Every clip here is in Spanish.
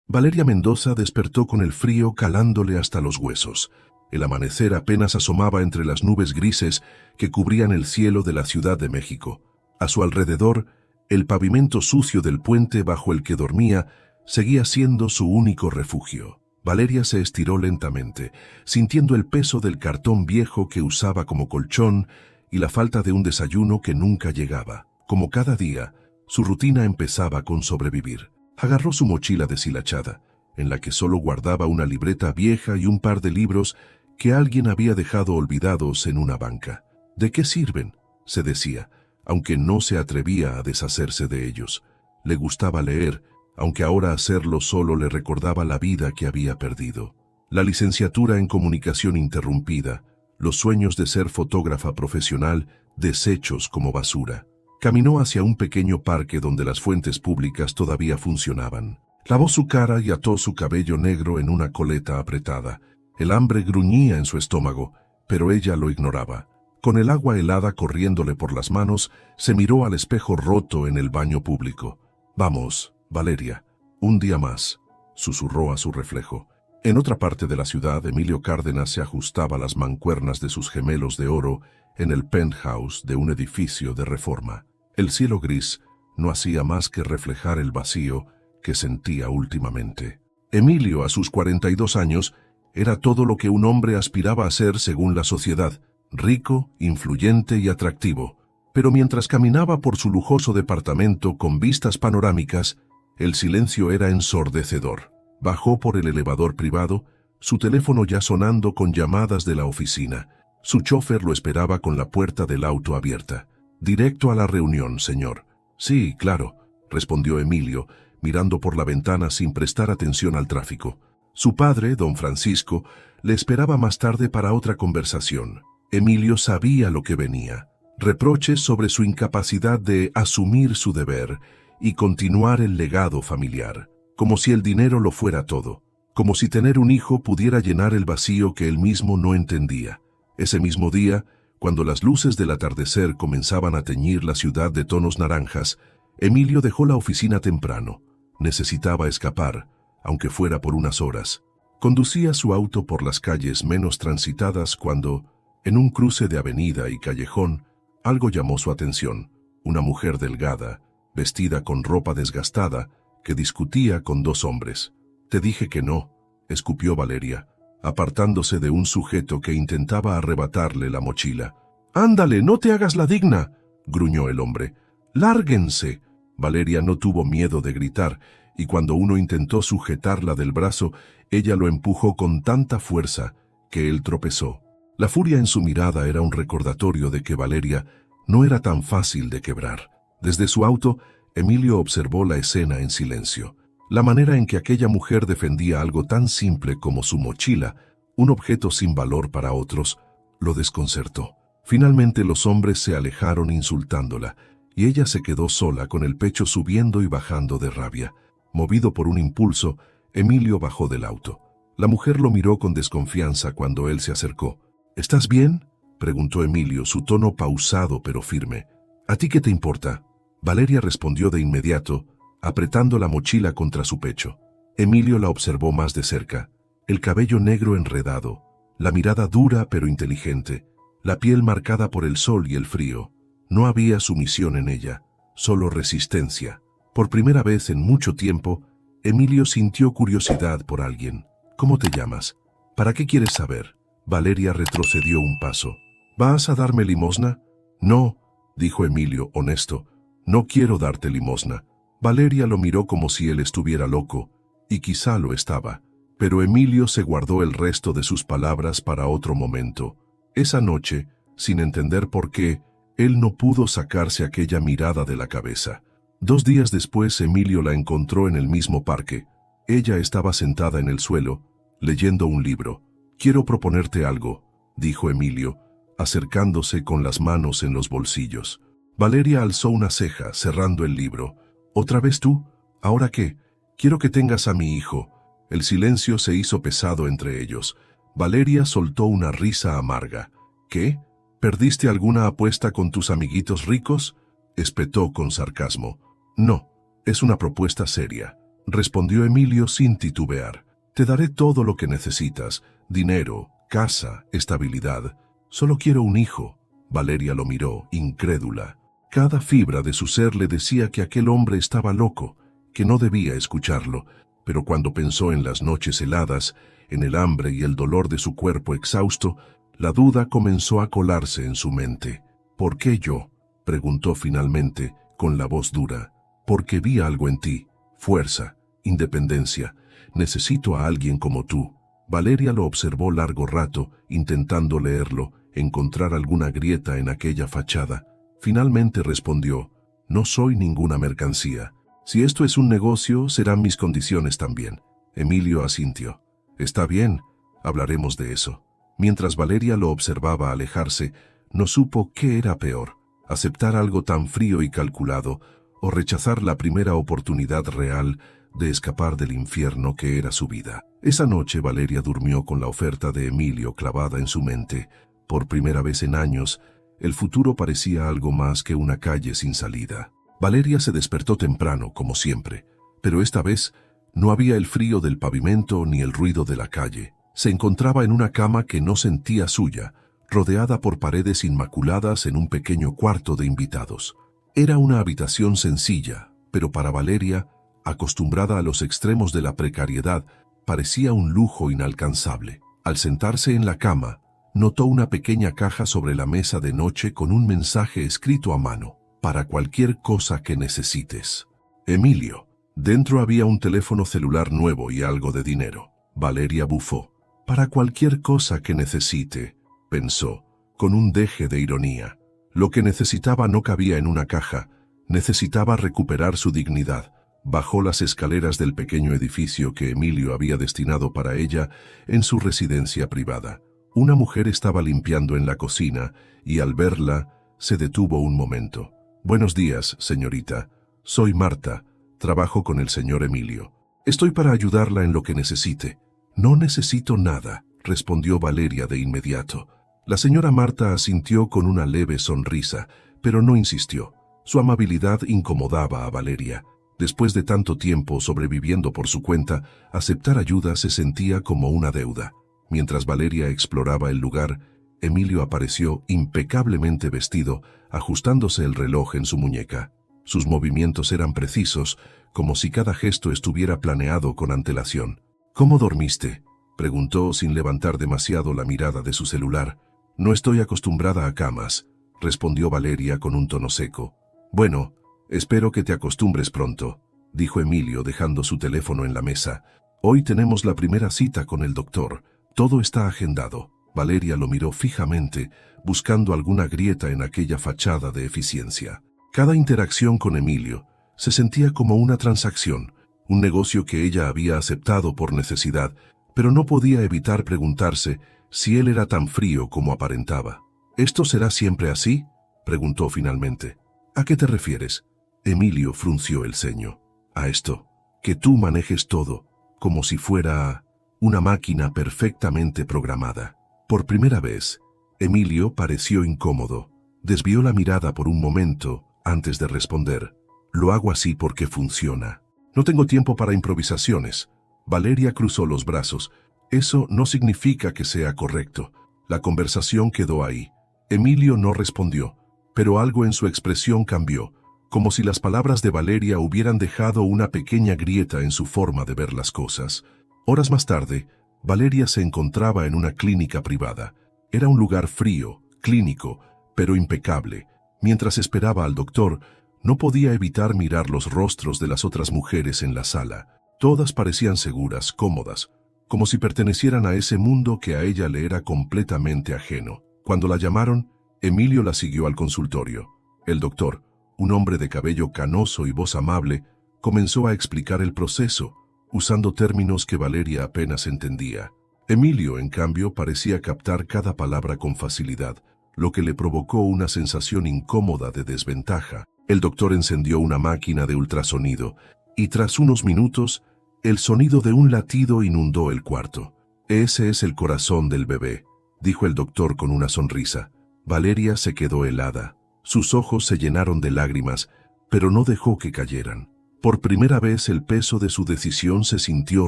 Valeria Mendoza despertó con el frío calándole hasta los huesos. El amanecer apenas asomaba entre las nubes grises que cubrían el cielo de la Ciudad de México. A su alrededor, el pavimento sucio del puente bajo el que dormía seguía siendo su único refugio. Valeria se estiró lentamente, sintiendo el peso del cartón viejo que usaba como colchón y la falta de un desayuno que nunca llegaba. Como cada día, su rutina empezaba con sobrevivir. Agarró su mochila deshilachada, en la que solo guardaba una libreta vieja y un par de libros que alguien había dejado olvidados en una banca. ¿De qué sirven?, se decía, aunque no se atrevía a deshacerse de ellos. Le gustaba leer, aunque ahora hacerlo solo le recordaba la vida que había perdido. La licenciatura en comunicación interrumpida, los sueños de ser fotógrafa profesional deshechos como basura. Caminó hacia un pequeño parque donde las fuentes públicas todavía funcionaban. Lavó su cara y ató su cabello negro en una coleta apretada. El hambre gruñía en su estómago, pero ella lo ignoraba. Con el agua helada corriéndole por las manos, se miró al espejo roto en el baño público. «Vamos, Valeria, un día más», susurró a su reflejo. En otra parte de la ciudad, Emilio Cárdenas se ajustaba las mancuernas de sus gemelos de oro en el penthouse de un edificio de Reforma. El cielo gris no hacía más que reflejar el vacío que sentía últimamente. Emilio, a sus 42 años, era todo lo que un hombre aspiraba a ser según la sociedad: rico, influyente y atractivo. Pero mientras caminaba por su lujoso departamento con vistas panorámicas, el silencio era ensordecedor. Bajó por el elevador privado, su teléfono ya sonando con llamadas de la oficina. Su chofer lo esperaba con la puerta del auto abierta. «Directo a la reunión, señor». «Sí, claro», respondió Emilio, mirando por la ventana sin prestar atención al tráfico. Su padre, don Francisco, le esperaba más tarde para otra conversación. Emilio sabía lo que venía: reproches sobre su incapacidad de asumir su deber y continuar el legado familiar, como si el dinero lo fuera todo, como si tener un hijo pudiera llenar el vacío que él mismo no entendía. Ese mismo día, cuando las luces del atardecer comenzaban a teñir la ciudad de tonos naranjas, Emilio dejó la oficina temprano. Necesitaba escapar, aunque fuera por unas horas. Conducía su auto por las calles menos transitadas cuando, en un cruce de avenida y callejón, algo llamó su atención: una mujer delgada, vestida con ropa desgastada, que discutía con dos hombres. «Te dije que no», escupió Valeria, apartándose de un sujeto que intentaba arrebatarle la mochila. «Ándale, no te hagas la digna», gruñó el hombre. «Lárguense». Valeria no tuvo miedo de gritar, y cuando uno intentó sujetarla del brazo, ella lo empujó con tanta fuerza que él tropezó. La furia en su mirada era un recordatorio de que Valeria no era tan fácil de quebrar. Desde su auto, Emilio observó la escena en silencio. La manera en que aquella mujer defendía algo tan simple como su mochila, un objeto sin valor para otros, lo desconcertó. Finalmente los hombres se alejaron insultándola, y ella se quedó sola con el pecho subiendo y bajando de rabia. Movido por un impulso, Emilio bajó del auto. La mujer lo miró con desconfianza cuando él se acercó. «¿Estás bien?», preguntó Emilio, su tono pausado pero firme. «¿A ti qué te importa?». Valeria respondió de inmediato, apretando la mochila contra su pecho. Emilio la observó más de cerca. El cabello negro enredado, la mirada dura pero inteligente, la piel marcada por el sol y el frío. No había sumisión en ella, solo resistencia. Por primera vez en mucho tiempo, Emilio sintió curiosidad por alguien. «¿Cómo te llamas? ¿Para qué quieres saber?». Valeria retrocedió un paso. «¿Vas a darme limosna?». «No», dijo Emilio, honesto. «No quiero darte limosna». Valeria lo miró como si él estuviera loco, y quizá lo estaba. Pero Emilio se guardó el resto de sus palabras para otro momento. Esa noche, sin entender por qué, él no pudo sacarse aquella mirada de la cabeza. 2 días después, Emilio la encontró en el mismo parque. Ella estaba sentada en el suelo, leyendo un libro. «Quiero proponerte algo», dijo Emilio, acercándose con las manos en los bolsillos. Valeria alzó una ceja, cerrando el libro. «¿Otra vez tú? ¿Ahora qué?». «Quiero que tengas a mi hijo». El silencio se hizo pesado entre ellos. Valeria soltó una risa amarga. «¿Qué? ¿Perdiste alguna apuesta con tus amiguitos ricos?», espetó con sarcasmo. «No, es una propuesta seria». respondió Emilio sin titubear. Te daré todo lo que necesitas, dinero, casa, estabilidad. Solo quiero un hijo. Valeria lo miró, incrédula. Cada fibra de su ser le decía que aquel hombre estaba loco, que no debía escucharlo, pero cuando pensó en las noches heladas, en el hambre y el dolor de su cuerpo exhausto, la duda comenzó a colarse en su mente. ¿Por qué yo?, preguntó finalmente, con la voz dura. Porque vi algo en ti, fuerza, independencia. Necesito a alguien como tú. Valeria lo observó largo rato, intentando leerlo, encontrar alguna grieta en aquella fachada. Finalmente respondió: no soy ninguna mercancía. Si esto es un negocio, serán mis condiciones también. Emilio asintió. Está bien, hablaremos de eso. Mientras Valeria lo observaba alejarse, no supo qué era peor: aceptar algo tan frío y calculado, o rechazar la primera oportunidad real de escapar del infierno que era su vida. Esa noche Valeria durmió con la oferta de Emilio clavada en su mente. Por primera vez en años, el futuro parecía algo más que una calle sin salida. Valeria se despertó temprano, como siempre, pero esta vez no había el frío del pavimento ni el ruido de la calle. Se encontraba en una cama que no sentía suya, rodeada por paredes inmaculadas en un pequeño cuarto de invitados. Era una habitación sencilla, pero para Valeria, acostumbrada a los extremos de la precariedad, parecía un lujo inalcanzable. Al sentarse en la cama, notó una pequeña caja sobre la mesa de noche con un mensaje escrito a mano: para cualquier cosa que necesites. Emilio. Dentro había un teléfono celular nuevo y algo de dinero. Valeria bufó. Para cualquier cosa que necesite, pensó, con un deje de ironía. Lo que necesitaba no cabía en una caja, necesitaba recuperar su dignidad. Bajó las escaleras del pequeño edificio que Emilio había destinado para ella en su residencia privada. Una mujer estaba limpiando en la cocina y al verla se detuvo un momento. Buenos días, señorita. Soy Marta. Trabajo con el señor Emilio. Estoy para ayudarla en lo que necesite. No necesito nada, respondió Valeria de inmediato. La señora Marta asintió con una leve sonrisa, pero no insistió. Su amabilidad incomodaba a Valeria. Después de tanto tiempo sobreviviendo por su cuenta, aceptar ayuda se sentía como una deuda. Mientras Valeria exploraba el lugar, Emilio apareció impecablemente vestido, ajustándose el reloj en su muñeca. Sus movimientos eran precisos, como si cada gesto estuviera planeado con antelación. ¿Cómo dormiste?, preguntó sin levantar demasiado la mirada de su celular. No estoy acostumbrada a camas, respondió Valeria con un tono seco. Bueno, espero que te acostumbres pronto, dijo Emilio dejando su teléfono en la mesa. Hoy tenemos la primera cita con el doctor. Todo está agendado. Valeria lo miró fijamente, buscando alguna grieta en aquella fachada de eficiencia. Cada interacción con Emilio se sentía como una transacción, un negocio que ella había aceptado por necesidad, pero no podía evitar preguntarse si él era tan frío como aparentaba. ¿Esto será siempre así?, preguntó finalmente. ¿A qué te refieres? Emilio frunció el ceño. A esto, que tú manejes todo, como si fuera una máquina perfectamente programada. Por primera vez, Emilio pareció incómodo. Desvió la mirada por un momento antes de responder. Lo hago así porque funciona. No tengo tiempo para improvisaciones. Valeria cruzó los brazos. Eso no significa que sea correcto. La conversación quedó ahí. Emilio no respondió, pero algo en su expresión cambió, como si las palabras de Valeria hubieran dejado una pequeña grieta en su forma de ver las cosas. Horas más tarde, Valeria se encontraba en una clínica privada. Era un lugar frío, clínico, pero impecable. Mientras esperaba al doctor, no podía evitar mirar los rostros de las otras mujeres en la sala. Todas parecían seguras, cómodas, como si pertenecieran a ese mundo que a ella le era completamente ajeno. Cuando la llamaron, Emilio la siguió al consultorio. El doctor, un hombre de cabello canoso y voz amable, comenzó a explicar el proceso, usando términos que Valeria apenas entendía. Emilio, en cambio, parecía captar cada palabra con facilidad, lo que le provocó una sensación incómoda de desventaja. El doctor encendió una máquina de ultrasonido, y tras unos minutos, el sonido de un latido inundó el cuarto. Ese es el corazón del bebé, dijo el doctor con una sonrisa. Valeria se quedó helada. Sus ojos se llenaron de lágrimas, pero no dejó que cayeran. Por primera vez el peso de su decisión se sintió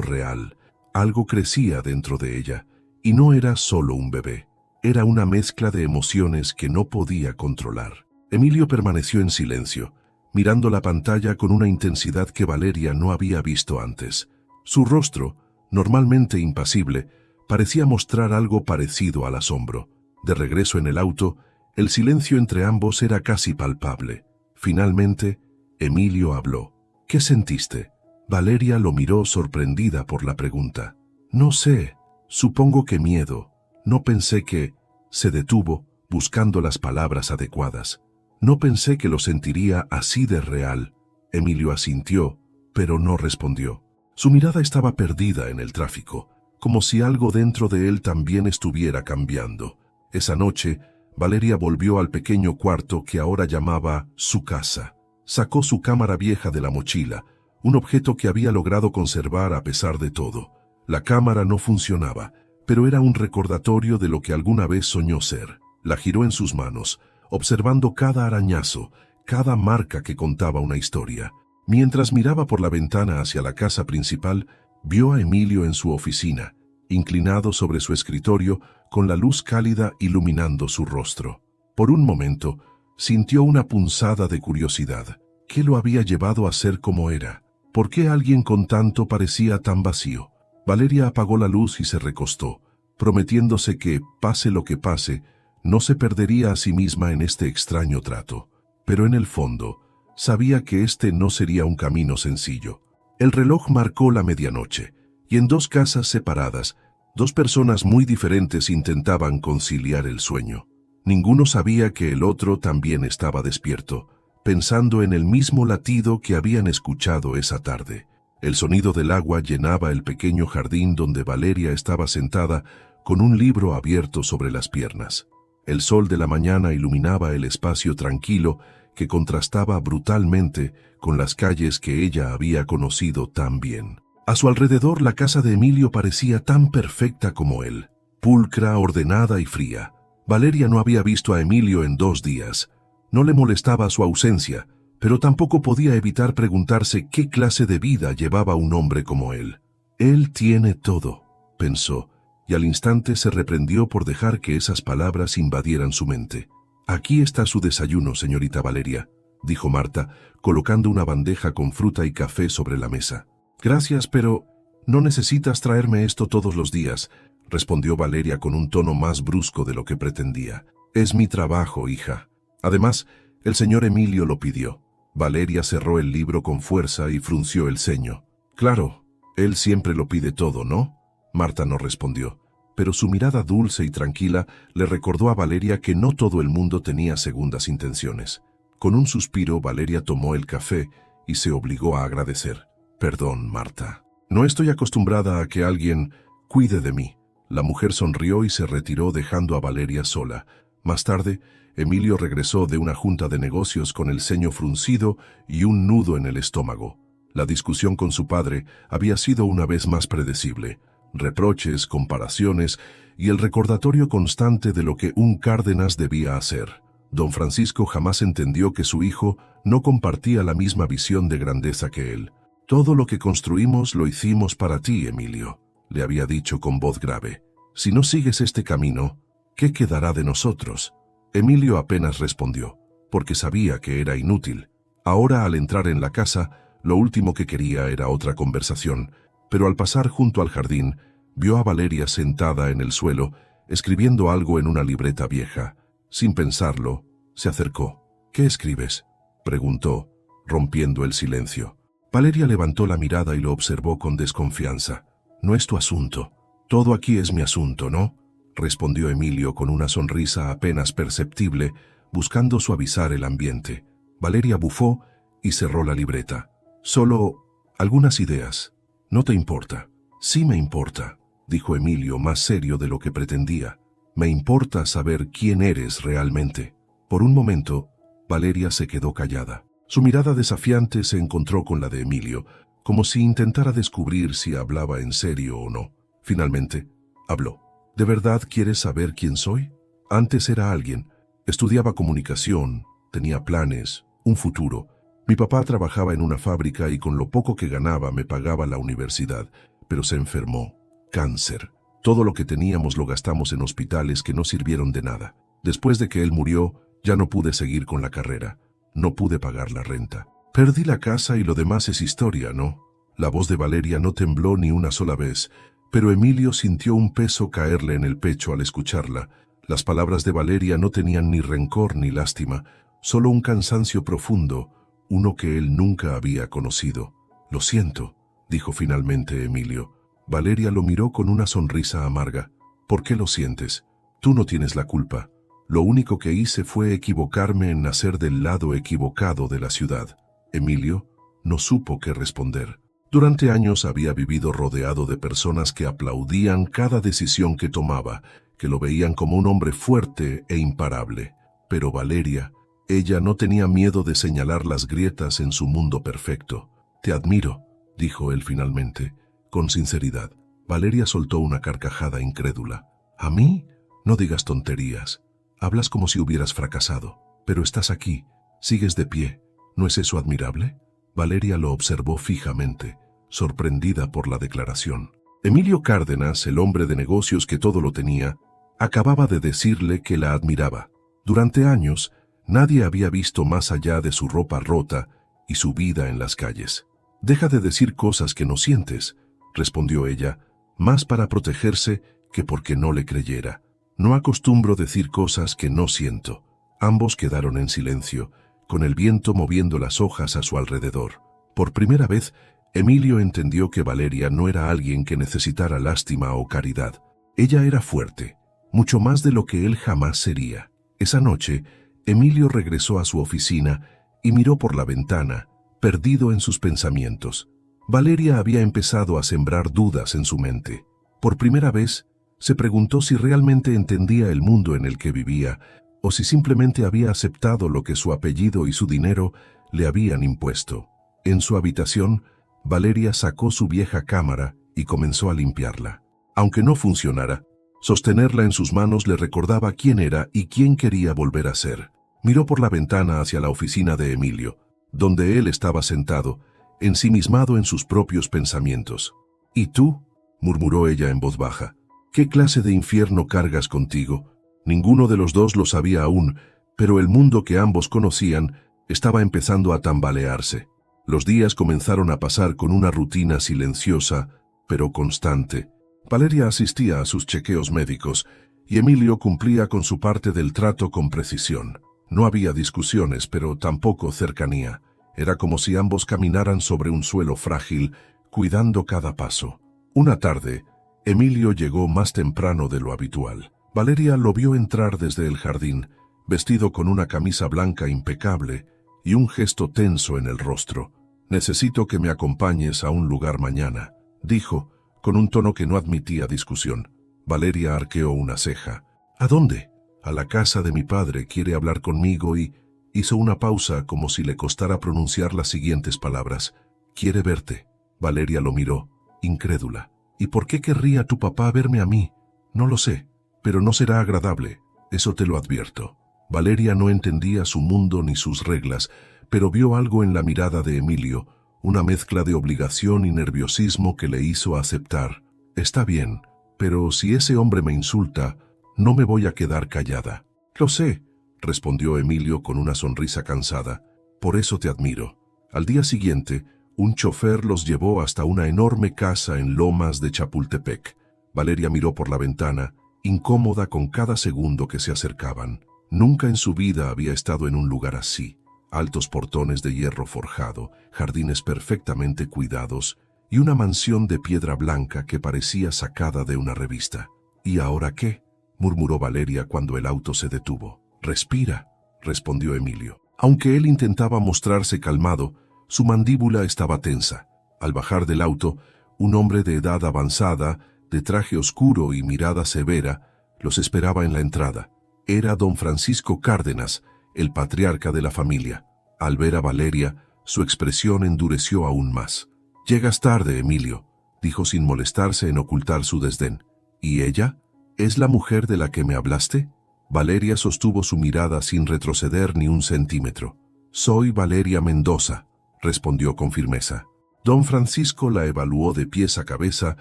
real. Algo crecía dentro de ella, y no era solo un bebé. Era una mezcla de emociones que no podía controlar. Emilio permaneció en silencio, mirando la pantalla con una intensidad que Valeria no había visto antes. Su rostro, normalmente impasible, parecía mostrar algo parecido al asombro. De regreso en el auto, el silencio entre ambos era casi palpable. Finalmente, Emilio habló. ¿Qué sentiste? Valeria lo miró sorprendida por la pregunta. No sé, supongo que miedo. No pensé que... Se detuvo, buscando las palabras adecuadas. No pensé que lo sentiría así de real. Emilio asintió, pero no respondió. Su mirada estaba perdida en el tráfico, como si algo dentro de él también estuviera cambiando. Esa noche, Valeria volvió al pequeño cuarto que ahora llamaba su casa. Sacó su cámara vieja de la mochila, un objeto que había logrado conservar a pesar de todo. La cámara no funcionaba, pero era un recordatorio de lo que alguna vez soñó ser. La giró en sus manos, observando cada arañazo, cada marca que contaba una historia. Mientras miraba por la ventana hacia la casa principal, vio a Emilio en su oficina, inclinado sobre su escritorio, con la luz cálida iluminando su rostro. Por un momento, sintió una punzada de curiosidad. ¿Qué lo había llevado a ser como era? ¿Por qué alguien con tanto parecía tan vacío? Valeria apagó la luz y se recostó, prometiéndose que, pase lo que pase, no se perdería a sí misma en este extraño trato. Pero en el fondo, sabía que este no sería un camino sencillo. El reloj marcó la medianoche, y en dos casas separadas, dos personas muy diferentes intentaban conciliar el sueño. Ninguno sabía que el otro también estaba despierto, pensando en el mismo latido que habían escuchado esa tarde. El sonido del agua llenaba el pequeño jardín donde Valeria estaba sentada con un libro abierto sobre las piernas. El sol de la mañana iluminaba el espacio tranquilo que contrastaba brutalmente con las calles que ella había conocido tan bien. A su alrededor la casa de Emilio parecía tan perfecta como él, pulcra, ordenada y fría. Valeria no había visto a Emilio en 2 días. No le molestaba su ausencia, pero tampoco podía evitar preguntarse qué clase de vida llevaba un hombre como él. Él tiene todo, pensó, y al instante se reprendió por dejar que esas palabras invadieran su mente. Aquí está su desayuno, señorita Valeria, dijo Marta, colocando una bandeja con fruta y café sobre la mesa. Gracias, pero no necesitas traerme esto todos los días, respondió Valeria con un tono más brusco de lo que pretendía. Es mi trabajo, hija. Además, el señor Emilio lo pidió. Valeria cerró el libro con fuerza y frunció el ceño. Claro, él siempre lo pide todo, ¿no? Marta no respondió, pero su mirada dulce y tranquila le recordó a Valeria que no todo el mundo tenía segundas intenciones. Con un suspiro, Valeria tomó el café y se obligó a agradecer. Perdón, Marta. No estoy acostumbrada a que alguien cuide de mí. La mujer sonrió y se retiró dejando a Valeria sola. Más tarde, Emilio regresó de una junta de negocios con el ceño fruncido y un nudo en el estómago. La discusión con su padre había sido una vez más predecible. Reproches, comparaciones y el recordatorio constante de lo que un Cárdenas debía hacer. Don Francisco jamás entendió que su hijo no compartía la misma visión de grandeza que él. Todo lo que construimos lo hicimos para ti, Emilio, le había dicho con voz grave. Si no sigues este camino, ¿qué quedará de nosotros? Emilio apenas respondió, porque sabía que era inútil. Ahora, al entrar en la casa, lo último que quería era otra conversación, pero al pasar junto al jardín, vio a Valeria sentada en el suelo, escribiendo algo en una libreta vieja. Sin pensarlo, se acercó. ¿Qué escribes?, preguntó, rompiendo el silencio. Valeria levantó la mirada y lo observó con desconfianza. No es tu asunto. Todo aquí es mi asunto, ¿no?, respondió Emilio con una sonrisa apenas perceptible, buscando suavizar el ambiente. Valeria bufó y cerró la libreta. Solo algunas ideas. ¿No te importa? Sí me importa, dijo Emilio más serio de lo que pretendía. Me importa saber quién eres realmente. Por un momento, Valeria se quedó callada. Su mirada desafiante se encontró con la de Emilio, como si intentara descubrir si hablaba en serio o no. Finalmente, habló. ¿De verdad quieres saber quién soy? Antes era alguien. Estudiaba comunicación, tenía planes, un futuro, Mi papá trabajaba en una fábrica y con lo poco que ganaba me pagaba la universidad, pero se enfermó. Cáncer. Todo lo que teníamos lo gastamos en hospitales que no sirvieron de nada. Después de que él murió, ya no pude seguir con la carrera. No pude pagar la renta. Perdí la casa y lo demás es historia, ¿no? La voz de Valeria no tembló ni una sola vez, pero Emilio sintió un peso caerle en el pecho al escucharla. Las palabras de Valeria no tenían ni rencor ni lástima, solo un cansancio profundo, uno que él nunca había conocido. Lo siento, dijo finalmente Emilio. Valeria lo miró con una sonrisa amarga. ¿Por qué lo sientes? Tú no tienes la culpa. Lo único que hice fue equivocarme en nacer del lado equivocado de la ciudad. Emilio no supo qué responder. Durante años había vivido rodeado de personas que aplaudían cada decisión que tomaba, que lo veían como un hombre fuerte e imparable. Pero Valeria, ella no tenía miedo de señalar las grietas en su mundo perfecto. Te admiro, dijo él finalmente, con sinceridad. Valeria soltó una carcajada incrédula. ¿A mí? No digas tonterías. Hablas como si hubieras fracasado. Pero estás aquí, sigues de pie. ¿No es eso admirable? Valeria lo observó fijamente, sorprendida por la declaración. Emilio Cárdenas, el hombre de negocios que todo lo tenía, acababa de decirle que la admiraba. Durante años, nadie había visto más allá de su ropa rota y su vida en las calles. Deja de decir cosas que no sientes, respondió ella, más para protegerse que porque no le creyera. No acostumbro decir cosas que no siento. Ambos quedaron en silencio, con el viento moviendo las hojas a su alrededor. Por primera vez, Emilio entendió que Valeria no era alguien que necesitara lástima o caridad. Ella era fuerte, mucho más de lo que él jamás sería. Esa noche, Emilio regresó a su oficina y miró por la ventana, perdido en sus pensamientos. Valeria había empezado a sembrar dudas en su mente. Por primera vez, se preguntó si realmente entendía el mundo en el que vivía, o si simplemente había aceptado lo que su apellido y su dinero le habían impuesto. En su habitación, Valeria sacó su vieja cámara y comenzó a limpiarla. Aunque no funcionara, sostenerla en sus manos le recordaba quién era y quién quería volver a ser. Miró por la ventana hacia la oficina de Emilio, donde él estaba sentado, ensimismado en sus propios pensamientos. «¿Y tú?», murmuró ella en voz baja. «¿Qué clase de infierno cargas contigo?». Ninguno de los dos lo sabía aún, pero el mundo que ambos conocían estaba empezando a tambalearse. Los días comenzaron a pasar con una rutina silenciosa, pero constante. Valeria asistía a sus chequeos médicos y Emilio cumplía con su parte del trato con precisión. No había discusiones, pero tampoco cercanía. Era como si ambos caminaran sobre un suelo frágil, cuidando cada paso. Una tarde, Emilio llegó más temprano de lo habitual. Valeria lo vio entrar desde el jardín, vestido con una camisa blanca impecable y un gesto tenso en el rostro. «Necesito que me acompañes a un lugar mañana», dijo, con un tono que no admitía discusión. Valeria arqueó una ceja. «¿A dónde?». «A la casa de mi padre, quiere hablar conmigo y...». Hizo una pausa como si le costara pronunciar las siguientes palabras. «Quiere verte». Valeria lo miró, incrédula. «¿Y por qué querría tu papá verme a mí?». «No lo sé, pero no será agradable, eso te lo advierto». Valeria no entendía su mundo ni sus reglas, pero vio algo en la mirada de Emilio, una mezcla de obligación y nerviosismo que le hizo aceptar. «Está bien, pero si ese hombre me insulta, no me voy a quedar callada». «Lo sé», respondió Emilio con una sonrisa cansada. «Por eso te admiro». Al día siguiente, un chofer los llevó hasta una enorme casa en Lomas de Chapultepec. Valeria miró por la ventana, incómoda con cada segundo que se acercaban. Nunca en su vida había estado en un lugar así. Altos portones de hierro forjado, jardines perfectamente cuidados y una mansión de piedra blanca que parecía sacada de una revista. «¿Y ahora qué?», murmuró Valeria cuando el auto se detuvo. «Respira», respondió Emilio. Aunque él intentaba mostrarse calmado, su mandíbula estaba tensa. Al bajar del auto, un hombre de edad avanzada, de traje oscuro y mirada severa, los esperaba en la entrada. Era don Francisco Cárdenas, el patriarca de la familia. Al ver a Valeria, su expresión endureció aún más. «Llegas tarde, Emilio», dijo sin molestarse en ocultar su desdén. «¿Y ella? ¿Es la mujer de la que me hablaste?». Valeria sostuvo su mirada sin retroceder ni un centímetro. Soy Valeria Mendoza, respondió con firmeza. Don Francisco la evaluó de pies a cabeza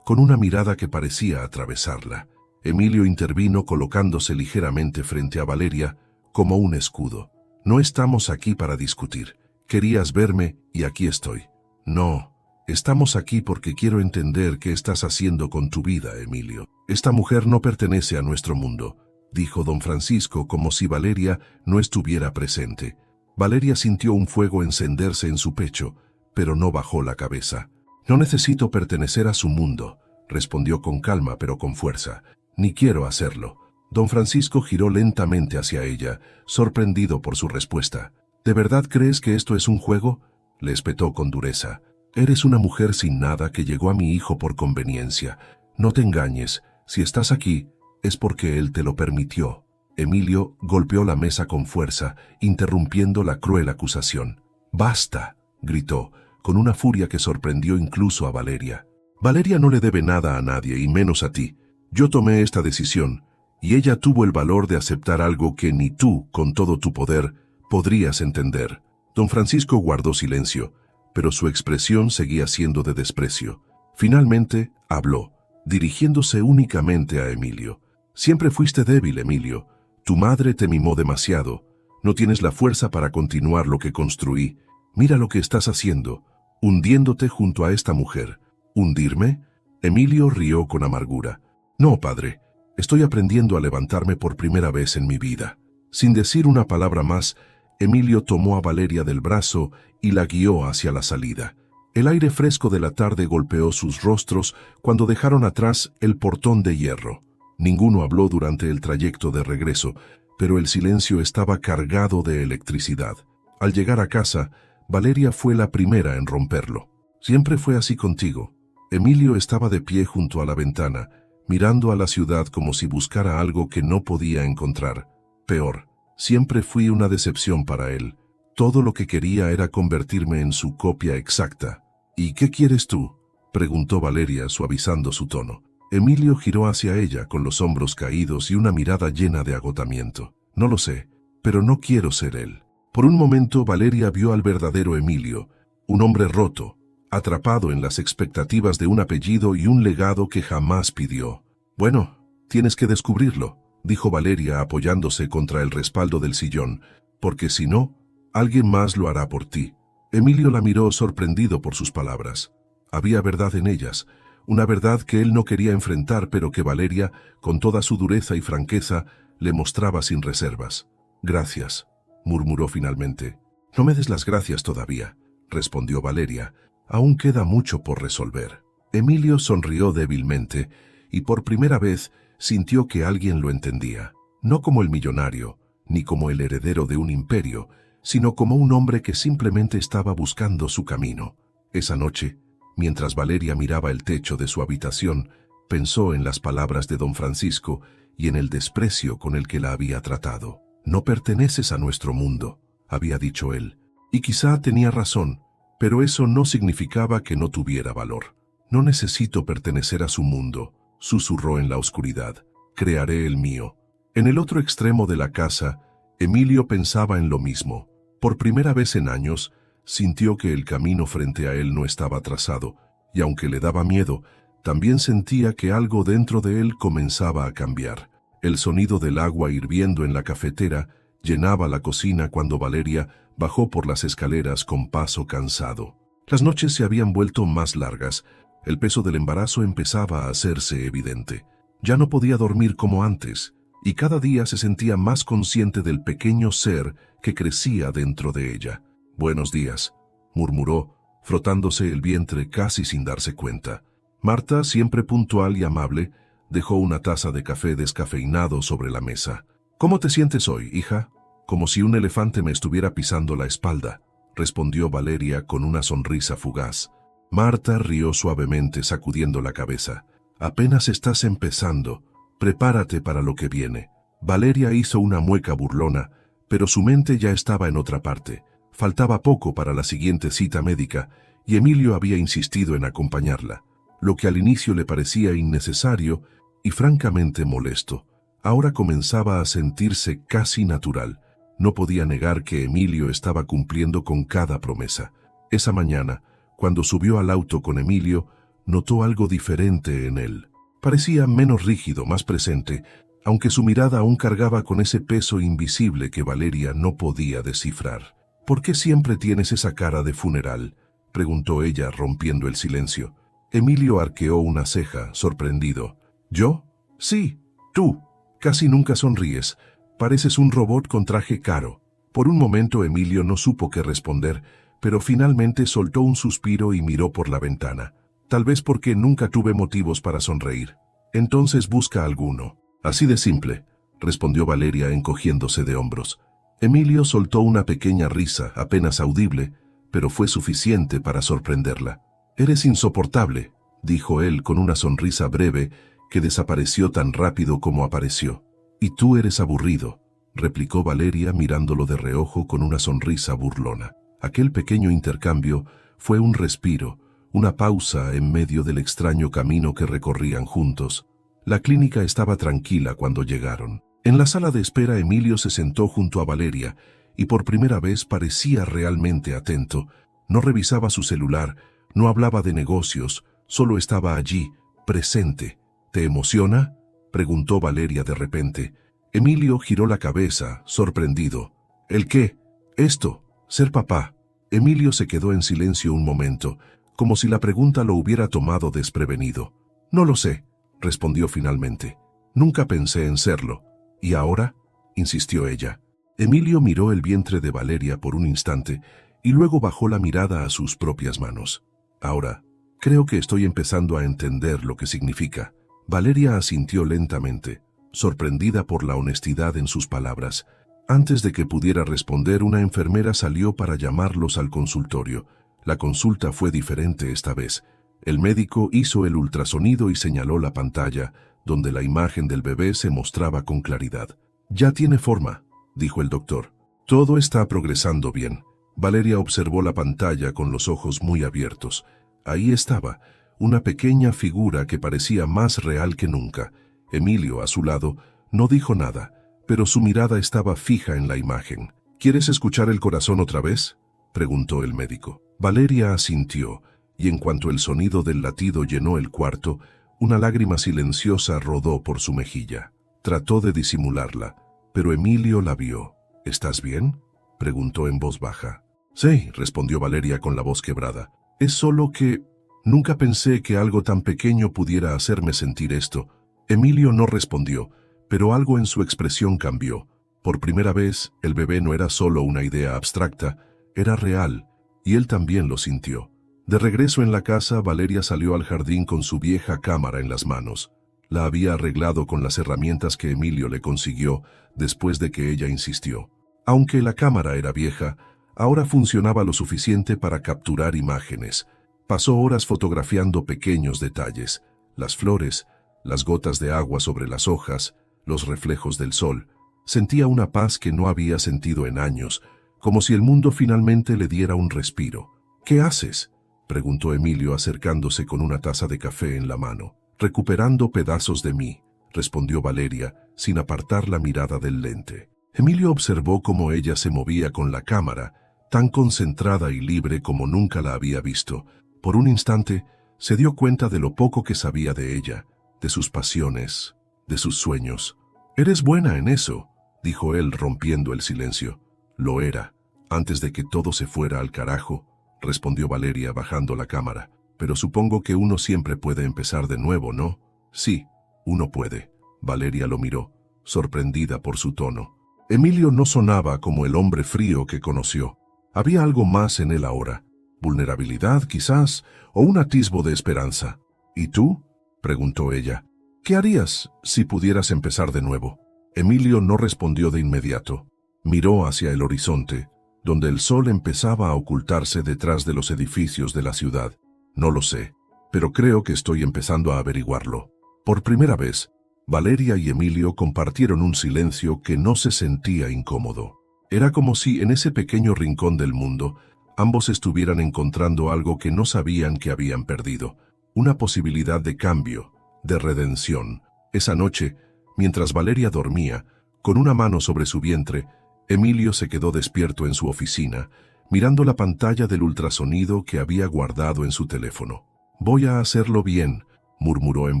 con una mirada que parecía atravesarla. Emilio intervino colocándose ligeramente frente a Valeria como un escudo. No estamos aquí para discutir. Querías verme y aquí estoy. No, estamos aquí porque quiero entender qué estás haciendo con tu vida, Emilio. Esta mujer no pertenece a nuestro mundo, dijo don Francisco como si Valeria no estuviera presente. Valeria sintió un fuego encenderse en su pecho, pero no bajó la cabeza. No necesito pertenecer a su mundo, respondió con calma pero con fuerza. Ni quiero hacerlo. Don Francisco giró lentamente hacia ella, sorprendido por su respuesta. ¿De verdad crees que esto es un juego?, le espetó con dureza. Eres una mujer sin nada que llegó a mi hijo por conveniencia. No te engañes, si estás aquí, es porque él te lo permitió. Emilio golpeó la mesa con fuerza, interrumpiendo la cruel acusación. ¡Basta!, gritó, con una furia que sorprendió incluso a Valeria. Valeria no le debe nada a nadie, y menos a ti. Yo tomé esta decisión, y ella tuvo el valor de aceptar algo que ni tú, con todo tu poder, podrías entender. Don Francisco guardó silencio, pero su expresión seguía siendo de desprecio. Finalmente, habló, dirigiéndose únicamente a Emilio. Siempre fuiste débil, Emilio. Tu madre te mimó demasiado. No tienes la fuerza para continuar lo que construí. Mira lo que estás haciendo, hundiéndote junto a esta mujer. ¿Hundirme? Emilio rió con amargura. No, padre. Estoy aprendiendo a levantarme por primera vez en mi vida. Sin decir una palabra más, Emilio tomó a Valeria del brazo y la guió hacia la salida. El aire fresco de la tarde golpeó sus rostros cuando dejaron atrás el portón de hierro. Ninguno habló durante el trayecto de regreso, pero el silencio estaba cargado de electricidad. Al llegar a casa, Valeria fue la primera en romperlo. Siempre fue así contigo. Emilio estaba de pie junto a la ventana, mirando a la ciudad como si buscara algo que no podía encontrar. Peor, siempre fui una decepción para él. Todo lo que quería era convertirme en su copia exacta. ¿Y qué quieres tú?, preguntó Valeria, suavizando su tono. Emilio giró hacia ella con los hombros caídos y una mirada llena de agotamiento. No lo sé, pero no quiero ser él. Por un momento Valeria vio al verdadero Emilio, un hombre roto, atrapado en las expectativas de un apellido y un legado que jamás pidió. Bueno, tienes que descubrirlo, dijo Valeria apoyándose contra el respaldo del sillón, porque si no, alguien más lo hará por ti. Emilio la miró sorprendido por sus palabras. Había verdad en ellas, una verdad que él no quería enfrentar, pero que Valeria, con toda su dureza y franqueza, le mostraba sin reservas. Gracias, murmuró finalmente. No me des las gracias todavía, respondió Valeria. Aún queda mucho por resolver. Emilio sonrió débilmente y por primera vez sintió que alguien lo entendía. No como el millonario, ni como el heredero de un imperio, sino como un hombre que simplemente estaba buscando su camino. Esa noche, mientras Valeria miraba el techo de su habitación, pensó en las palabras de don Francisco y en el desprecio con el que la había tratado. No perteneces a nuestro mundo, había dicho él. Y quizá tenía razón, pero eso no significaba que no tuviera valor. No necesito pertenecer a su mundo, susurró en la oscuridad. Crearé el mío. En el otro extremo de la casa, Emilio pensaba en lo mismo. Por primera vez en años, sintió que el camino frente a él no estaba trazado, y aunque le daba miedo, también sentía que algo dentro de él comenzaba a cambiar. El sonido del agua hirviendo en la cafetera llenaba la cocina cuando Valeria bajó por las escaleras con paso cansado. Las noches se habían vuelto más largas. El peso del embarazo empezaba a hacerse evidente. Ya no podía dormir como antes, y cada día se sentía más consciente del pequeño ser que crecía dentro de ella. «Buenos días», murmuró, frotándose el vientre casi sin darse cuenta. Marta, siempre puntual y amable, dejó una taza de café descafeinado sobre la mesa. «¿Cómo te sientes hoy, hija?» «Como si un elefante me estuviera pisando la espalda», respondió Valeria con una sonrisa fugaz. Marta rió suavemente, sacudiendo la cabeza. «Apenas estás empezando. Prepárate para lo que viene». Valeria hizo una mueca burlona, pero su mente ya estaba en otra parte. Faltaba poco para la siguiente cita médica, y Emilio había insistido en acompañarla, lo que al inicio le parecía innecesario y francamente molesto. Ahora comenzaba a sentirse casi natural. No podía negar que Emilio estaba cumpliendo con cada promesa. Esa mañana, cuando subió al auto con Emilio, notó algo diferente en él. Parecía menos rígido, más presente, aunque su mirada aún cargaba con ese peso invisible que Valeria no podía descifrar. «¿Por qué siempre tienes esa cara de funeral?», preguntó ella, rompiendo el silencio. Emilio arqueó una ceja, sorprendido. «¿Yo? Sí, tú. Casi nunca sonríes. Pareces un robot con traje caro». Por un momento Emilio no supo qué responder, pero finalmente soltó un suspiro y miró por la ventana. «Tal vez porque nunca tuve motivos para sonreír». «Entonces busca alguno». «Así de simple», respondió Valeria encogiéndose de hombros. Emilio soltó una pequeña risa, apenas audible, pero fue suficiente para sorprenderla. «Eres insoportable», dijo él con una sonrisa breve que desapareció tan rápido como apareció. «Y tú eres aburrido», replicó Valeria mirándolo de reojo con una sonrisa burlona. Aquel pequeño intercambio fue un respiro, una pausa en medio del extraño camino que recorrían juntos. La clínica estaba tranquila cuando llegaron. En la sala de espera Emilio se sentó junto a Valeria y por primera vez parecía realmente atento. No revisaba su celular, no hablaba de negocios, solo estaba allí, presente. «¿Te emociona?», preguntó Valeria de repente. Emilio giró la cabeza, sorprendido. «¿El qué?». «Esto, ser papá». Emilio se quedó en silencio un momento, como si la pregunta lo hubiera tomado desprevenido. «No lo sé», respondió finalmente. «Nunca pensé en serlo». «¿Y ahora?», insistió ella. Emilio miró el vientre de Valeria por un instante y luego bajó la mirada a sus propias manos. «Ahora, creo que estoy empezando a entender lo que significa». Valeria asintió lentamente, sorprendida por la honestidad en sus palabras. Antes de que pudiera responder, una enfermera salió para llamarlos al consultorio. La consulta fue diferente esta vez. El médico hizo el ultrasonido y señaló la pantalla, donde la imagen del bebé se mostraba con claridad. «Ya tiene forma», dijo el doctor. «Todo está progresando bien». Valeria observó la pantalla con los ojos muy abiertos. Ahí estaba, una pequeña figura que parecía más real que nunca. Emilio, a su lado, no dijo nada, pero su mirada estaba fija en la imagen. «¿Quieres escuchar el corazón otra vez?», preguntó el médico. Valeria asintió, y en cuanto el sonido del latido llenó el cuarto, una lágrima silenciosa rodó por su mejilla. Trató de disimularla, pero Emilio la vio. «¿Estás bien?», preguntó en voz baja. «Sí», respondió Valeria con la voz quebrada. «Es solo que nunca pensé que algo tan pequeño pudiera hacerme sentir esto». Emilio no respondió, pero algo en su expresión cambió. Por primera vez, el bebé no era solo una idea abstracta, era real, y él también lo sintió. De regreso en la casa, Valeria salió al jardín con su vieja cámara en las manos. La había arreglado con las herramientas que Emilio le consiguió después de que ella insistió. Aunque la cámara era vieja, ahora funcionaba lo suficiente para capturar imágenes. Pasó horas fotografiando pequeños detalles, las flores, las gotas de agua sobre las hojas, los reflejos del sol. Sentía una paz que no había sentido en años, como si el mundo finalmente le diera un respiro. «¿Qué haces?», preguntó Emilio acercándose con una taza de café en la mano. «Recuperando pedazos de mí», respondió Valeria, sin apartar la mirada del lente. Emilio observó cómo ella se movía con la cámara, tan concentrada y libre como nunca la había visto. Por un instante, se dio cuenta de lo poco que sabía de ella, de sus pasiones, de sus sueños. «Eres buena en eso», dijo él rompiendo el silencio. «Lo era, antes de que todo se fuera al carajo», respondió Valeria bajando la cámara. «Pero supongo que uno siempre puede empezar de nuevo, ¿no?». «Sí, uno puede». Valeria lo miró, sorprendida por su tono. Emilio no sonaba como el hombre frío que conoció. Había algo más en él ahora. Vulnerabilidad, quizás, o un atisbo de esperanza. «¿Y tú?», preguntó ella. «¿Qué harías si pudieras empezar de nuevo?». Emilio no respondió de inmediato. Miró hacia el horizonte, donde el sol empezaba a ocultarse detrás de los edificios de la ciudad. «No lo sé, pero creo que estoy empezando a averiguarlo». Por primera vez, Valeria y Emilio compartieron un silencio que no se sentía incómodo. Era como si en ese pequeño rincón del mundo ambos estuvieran encontrando algo que no sabían que habían perdido, una posibilidad de cambio, de redención. Esa noche, mientras Valeria dormía, con una mano sobre su vientre, Emilio se quedó despierto en su oficina, mirando la pantalla del ultrasonido que había guardado en su teléfono. «Voy a hacerlo bien», murmuró en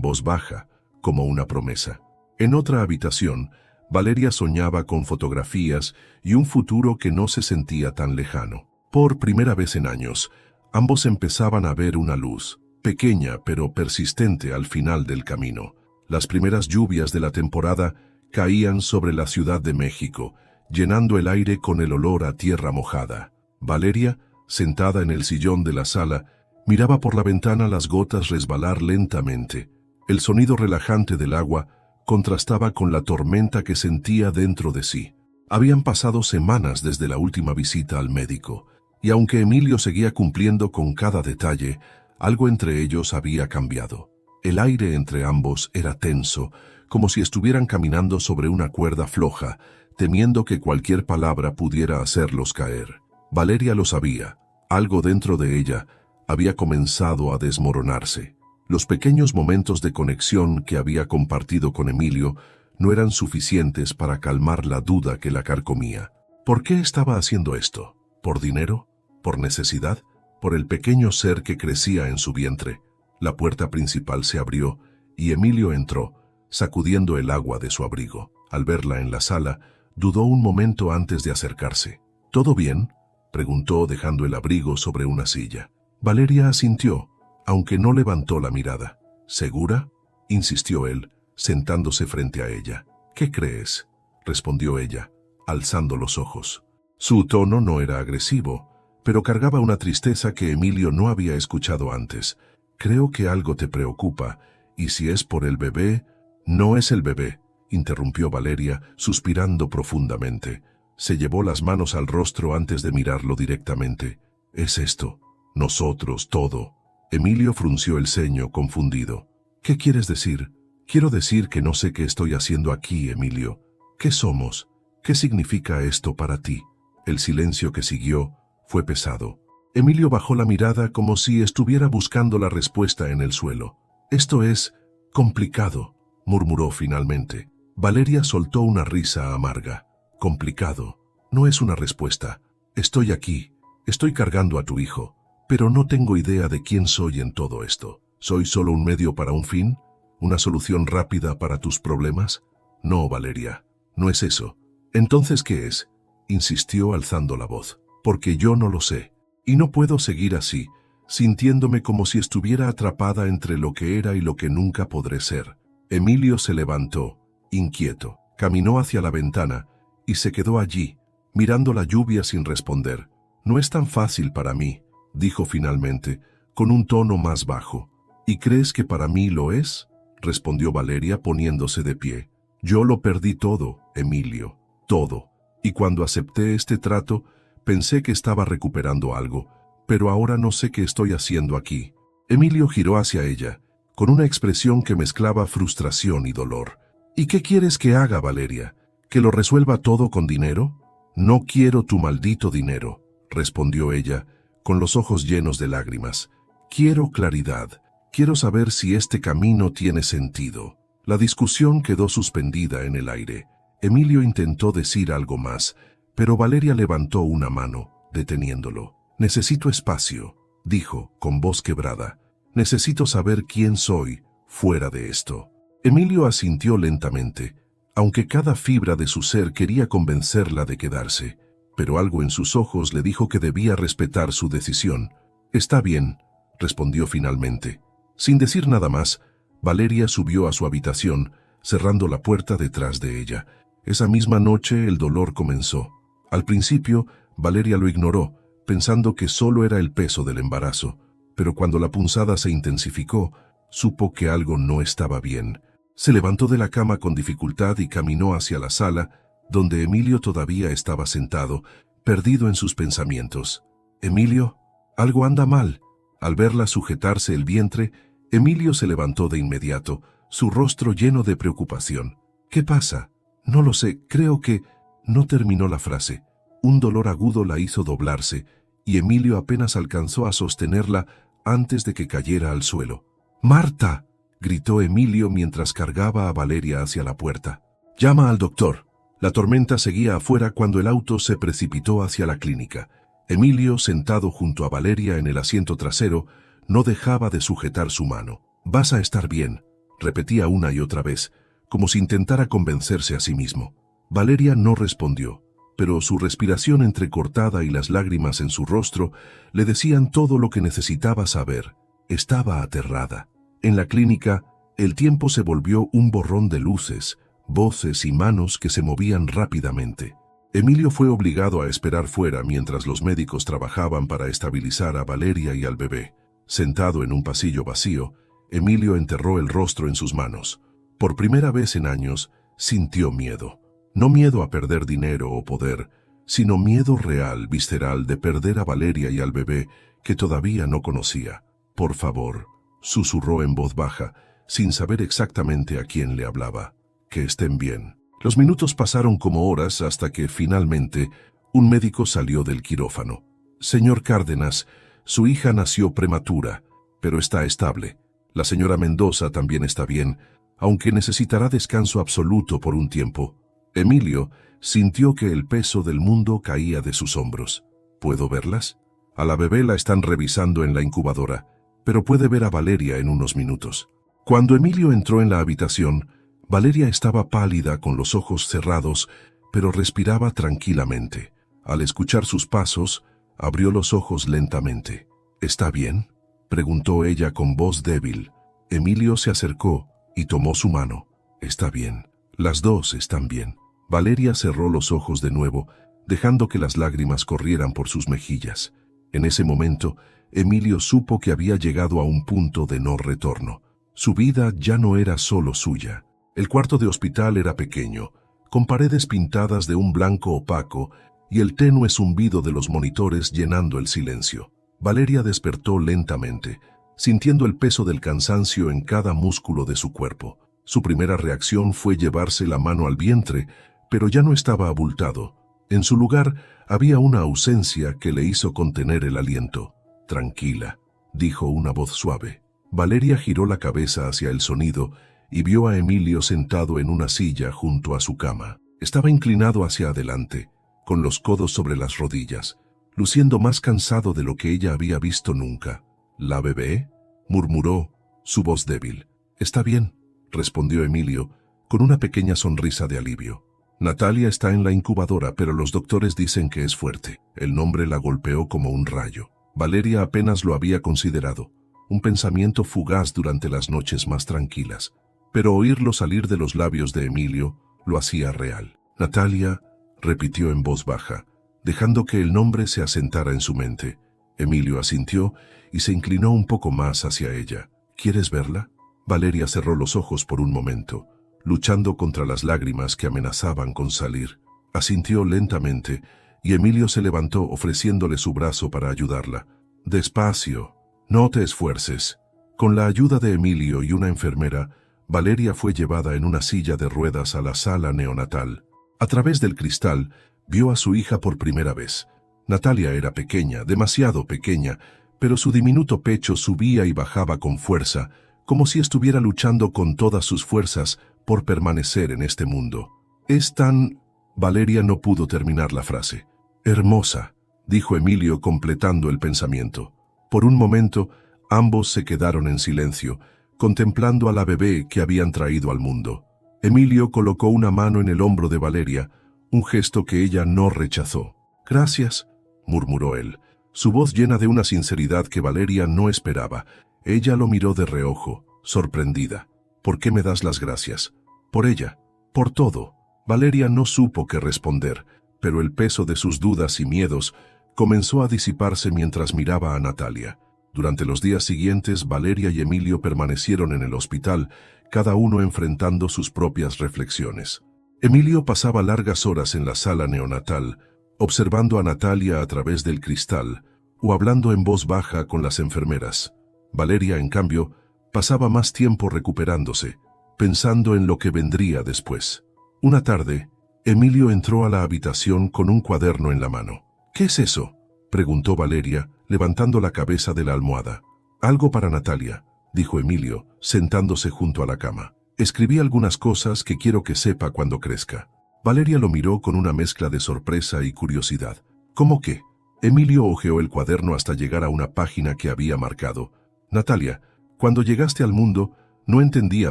voz baja, como una promesa. En otra habitación, Valeria soñaba con fotografías y un futuro que no se sentía tan lejano. Por primera vez en años, ambos empezaban a ver una luz, pequeña pero persistente al final del camino. Las primeras lluvias de la temporada caían sobre la Ciudad de México, llenando el aire con el olor a tierra mojada. Valeria, sentada en el sillón de la sala, miraba por la ventana las gotas resbalar lentamente. El sonido relajante del agua contrastaba con la tormenta que sentía dentro de sí. Habían pasado semanas desde la última visita al médico, y aunque Emilio seguía cumpliendo con cada detalle, algo entre ellos había cambiado. El aire entre ambos era tenso, como si estuvieran caminando sobre una cuerda floja, temiendo que cualquier palabra pudiera hacerlos caer. Valeria lo sabía. Algo dentro de ella había comenzado a desmoronarse. Los pequeños momentos de conexión que había compartido con Emilio no eran suficientes para calmar la duda que la carcomía. ¿Por qué estaba haciendo esto? ¿Por dinero? ¿Por necesidad? ¿Por el pequeño ser que crecía en su vientre? La puerta principal se abrió y Emilio entró, sacudiendo el agua de su abrigo. Al verla en la sala, dudó un momento antes de acercarse. ¿Todo bien?, preguntó dejando el abrigo sobre una silla. Valeria asintió, aunque no levantó la mirada. ¿Segura?, insistió él, sentándose frente a ella. ¿Qué crees?, respondió ella, alzando los ojos. Su tono no era agresivo, pero cargaba una tristeza que Emilio no había escuchado antes. Creo que algo te preocupa, y si es por el bebé... No es el bebé, interrumpió Valeria, suspirando profundamente. Se llevó las manos al rostro antes de mirarlo directamente. Es esto, nosotros, todo. Emilio frunció el ceño, confundido. ¿Qué quieres decir? Quiero decir que no sé qué estoy haciendo aquí, Emilio. ¿Qué somos? ¿Qué significa esto para ti? El silencio que siguió fue pesado. Emilio bajó la mirada como si estuviera buscando la respuesta en el suelo. Esto es complicado, murmuró finalmente. Valeria soltó una risa amarga. Complicado. No es una respuesta. Estoy aquí. Estoy cargando a tu hijo. Pero no tengo idea de quién soy en todo esto. ¿Soy solo un medio para un fin? ¿Una solución rápida para tus problemas? No, Valeria. No es eso. ¿Entonces qué es?, insistió alzando la voz. Porque yo no lo sé. Y no puedo seguir así, sintiéndome como si estuviera atrapada entre lo que era y lo que nunca podré ser. Emilio se levantó, inquieto, caminó hacia la ventana y se quedó allí, mirando la lluvia sin responder. No es tan fácil para mí, dijo finalmente, con un tono más bajo. ¿Y crees que para mí lo es?, respondió Valeria poniéndose de pie. Yo lo perdí todo, Emilio, todo. Y cuando acepté este trato, pensé que estaba recuperando algo, pero ahora no sé qué estoy haciendo aquí. Emilio giró hacia ella, con una expresión que mezclaba frustración y dolor. ¿Y qué quieres que haga, Valeria? ¿Que lo resuelva todo con dinero? No quiero tu maldito dinero, respondió ella, con los ojos llenos de lágrimas. Quiero claridad. Quiero saber si este camino tiene sentido. La discusión quedó suspendida en el aire. Emilio intentó decir algo más, pero Valeria levantó una mano, deteniéndolo. Necesito espacio, dijo, con voz quebrada. Necesito saber quién soy fuera de esto. Emilio asintió lentamente, aunque cada fibra de su ser quería convencerla de quedarse, pero algo en sus ojos le dijo que debía respetar su decisión. Está bien, respondió finalmente. Sin decir nada más, Valeria subió a su habitación, cerrando la puerta detrás de ella. Esa misma noche el dolor comenzó. Al principio, Valeria lo ignoró, pensando que solo era el peso del embarazo, pero cuando la punzada se intensificó, supo que algo no estaba bien. Se levantó de la cama con dificultad y caminó hacia la sala, donde Emilio todavía estaba sentado, perdido en sus pensamientos. «Emilio, algo anda mal». Al verla sujetarse el vientre, Emilio se levantó de inmediato, su rostro lleno de preocupación. «¿Qué pasa?». «No lo sé, creo que...». No terminó la frase. Un dolor agudo la hizo doblarse, y Emilio apenas alcanzó a sostenerla antes de que cayera al suelo. «¡Marta!», gritó Emilio mientras cargaba a Valeria hacia la puerta. «Llama al doctor», La tormenta seguía afuera cuando el auto se precipitó hacia la clínica. Emilio, sentado junto a Valeria en el asiento trasero, no dejaba de sujetar su mano. «Vas a estar bien», repetía una y otra vez, como si intentara convencerse a sí mismo. Valeria no respondió, pero su respiración entrecortada y las lágrimas en su rostro le decían todo lo que necesitaba saber. Estaba aterrada. En la clínica, el tiempo se volvió un borrón de luces, voces y manos que se movían rápidamente. Emilio fue obligado a esperar fuera mientras los médicos trabajaban para estabilizar a Valeria y al bebé. Sentado en un pasillo vacío, Emilio enterró el rostro en sus manos. Por primera vez en años, sintió miedo. No miedo a perder dinero o poder, sino miedo real, visceral, de perder a Valeria y al bebé que todavía no conocía. «Por favor», susurró en voz baja, sin saber exactamente a quién le hablaba. «Que estén bien». Los minutos pasaron como horas hasta que, finalmente, un médico salió del quirófano. «Señor Cárdenas, su hija nació prematura, pero está estable. La señora Mendoza también está bien, aunque necesitará descanso absoluto por un tiempo». Emilio sintió que el peso del mundo caía de sus hombros. «¿Puedo verlas? A la bebé la están revisando en la incubadora, pero puede ver a Valeria en unos minutos». Cuando Emilio entró en la habitación, Valeria estaba pálida con los ojos cerrados, pero respiraba tranquilamente. Al escuchar sus pasos, abrió los ojos lentamente. «¿Está bien?», preguntó ella con voz débil. Emilio se acercó y tomó su mano. «Está bien. Las dos están bien». Valeria cerró los ojos de nuevo, dejando que las lágrimas corrieran por sus mejillas. En ese momento, Emilio supo que había llegado a un punto de no retorno. Su vida ya no era solo suya. El cuarto de hospital era pequeño, con paredes pintadas de un blanco opaco y el tenue zumbido de los monitores llenando el silencio. Valeria despertó lentamente, sintiendo el peso del cansancio en cada músculo de su cuerpo. Su primera reacción fue llevarse la mano al vientre, pero ya no estaba abultado. En su lugar había una ausencia que le hizo contener el aliento. «Tranquila», dijo una voz suave. Valeria giró la cabeza hacia el sonido y vio a Emilio sentado en una silla junto a su cama. Estaba inclinado hacia adelante, con los codos sobre las rodillas, luciendo más cansado de lo que ella había visto nunca. «¿La bebé?», murmuró, su voz débil. «Está bien», respondió Emilio, con una pequeña sonrisa de alivio. «Natalia está en la incubadora, pero los doctores dicen que es fuerte». El nombre la golpeó como un rayo. Valeria apenas lo había considerado, un pensamiento fugaz durante las noches más tranquilas, pero oírlo salir de los labios de Emilio lo hacía real. «Natalia», repitió en voz baja, dejando que el nombre se asentara en su mente. Emilio asintió y se inclinó un poco más hacia ella. «¿Quieres verla?». Valeria cerró los ojos por un momento, luchando contra las lágrimas que amenazaban con salir. Asintió lentamente y Emilio se levantó ofreciéndole su brazo para ayudarla. «Despacio, no te esfuerces». Con la ayuda de Emilio y una enfermera, Valeria fue llevada en una silla de ruedas a la sala neonatal. A través del cristal, vio a su hija por primera vez. Natalia era pequeña, demasiado pequeña, pero su diminuto pecho subía y bajaba con fuerza, como si estuviera luchando con todas sus fuerzas por permanecer en este mundo. «Es tan...». Valeria no pudo terminar la frase. «Hermosa», dijo Emilio completando el pensamiento. Por un momento, ambos se quedaron en silencio, contemplando a la bebé que habían traído al mundo. Emilio colocó una mano en el hombro de Valeria, un gesto que ella no rechazó. «Gracias», murmuró él, su voz llena de una sinceridad que Valeria no esperaba. Ella lo miró de reojo, sorprendida. «¿Por qué me das las gracias?». «Por ella, por todo». Valeria no supo qué responder, pero el peso de sus dudas y miedos comenzó a disiparse mientras miraba a Natalia. Durante los días siguientes, Valeria y Emilio permanecieron en el hospital, cada uno enfrentando sus propias reflexiones. Emilio pasaba largas horas en la sala neonatal, observando a Natalia a través del cristal o hablando en voz baja con las enfermeras. Valeria, en cambio, pasaba más tiempo recuperándose, pensando en lo que vendría después. Una tarde, Emilio entró a la habitación con un cuaderno en la mano. «¿Qué es eso?», preguntó Valeria, levantando la cabeza de la almohada. «Algo para Natalia», dijo Emilio, sentándose junto a la cama. «Escribí algunas cosas que quiero que sepa cuando crezca». Valeria lo miró con una mezcla de sorpresa y curiosidad. ¿Cómo qué? Emilio hojeó el cuaderno hasta llegar a una página que había marcado. Natalia, cuando llegaste al mundo, no entendía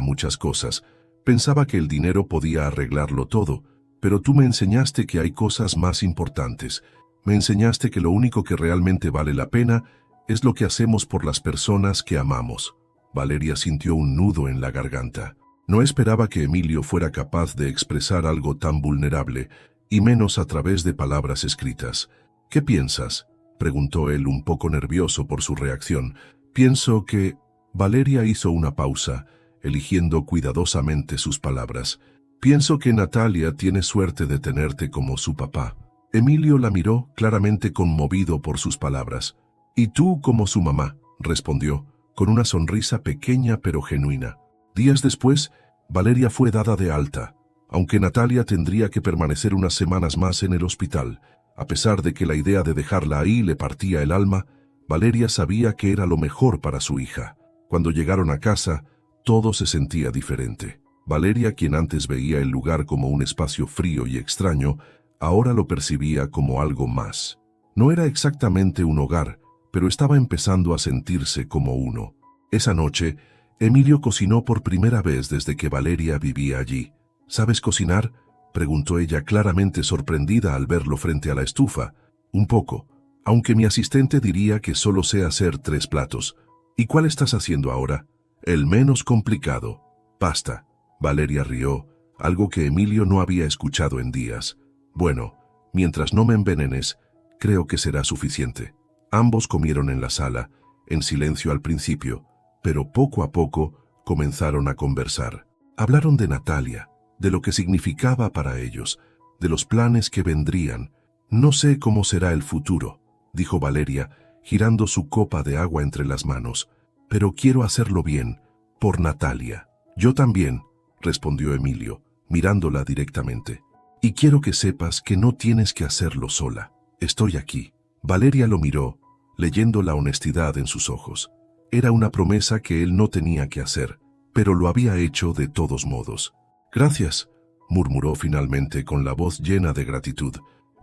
muchas cosas. Pensaba que el dinero podía arreglarlo todo, pero tú me enseñaste que hay cosas más importantes. Me enseñaste que lo único que realmente vale la pena es lo que hacemos por las personas que amamos. Valeria sintió un nudo en la garganta. No esperaba que Emilio fuera capaz de expresar algo tan vulnerable, y menos a través de palabras escritas. ¿Qué piensas?, preguntó él un poco nervioso por su reacción. Pienso que... Valeria hizo una pausa, eligiendo cuidadosamente sus palabras. Pienso que Natalia tiene suerte de tenerte como su papá. Emilio la miró, claramente conmovido por sus palabras. Y tú como su mamá, respondió, con una sonrisa pequeña pero genuina. Días después, Valeria fue dada de alta, aunque Natalia tendría que permanecer unas semanas más en el hospital. A pesar de que la idea de dejarla ahí le partía el alma, Valeria sabía que era lo mejor para su hija. Cuando llegaron a casa, todo se sentía diferente. Valeria, quien antes veía el lugar como un espacio frío y extraño, ahora lo percibía como algo más. No era exactamente un hogar, pero estaba empezando a sentirse como uno. Esa noche, Emilio cocinó por primera vez desde que Valeria vivía allí. ¿Sabes cocinar?, preguntó ella, claramente sorprendida al verlo frente a la estufa. Un poco, aunque mi asistente diría que solo sé hacer 3 platos. ¿Y cuál estás haciendo ahora? El menos complicado. Pasta. Valeria rió, algo que Emilio no había escuchado en días. Bueno, mientras no me envenenes, creo que será suficiente. Ambos comieron en la sala, en silencio al principio, pero poco a poco comenzaron a conversar. Hablaron de Natalia, de lo que significaba para ellos, de los planes que vendrían. No sé cómo será el futuro, dijo Valeria, girando su copa de agua entre las manos, pero quiero hacerlo bien, por Natalia. Yo también, respondió Emilio, mirándola directamente. Y quiero que sepas que no tienes que hacerlo sola. Estoy aquí. Valeria lo miró, leyendo la honestidad en sus ojos. Era una promesa que él no tenía que hacer, pero lo había hecho de todos modos. Gracias, murmuró finalmente con la voz llena de gratitud.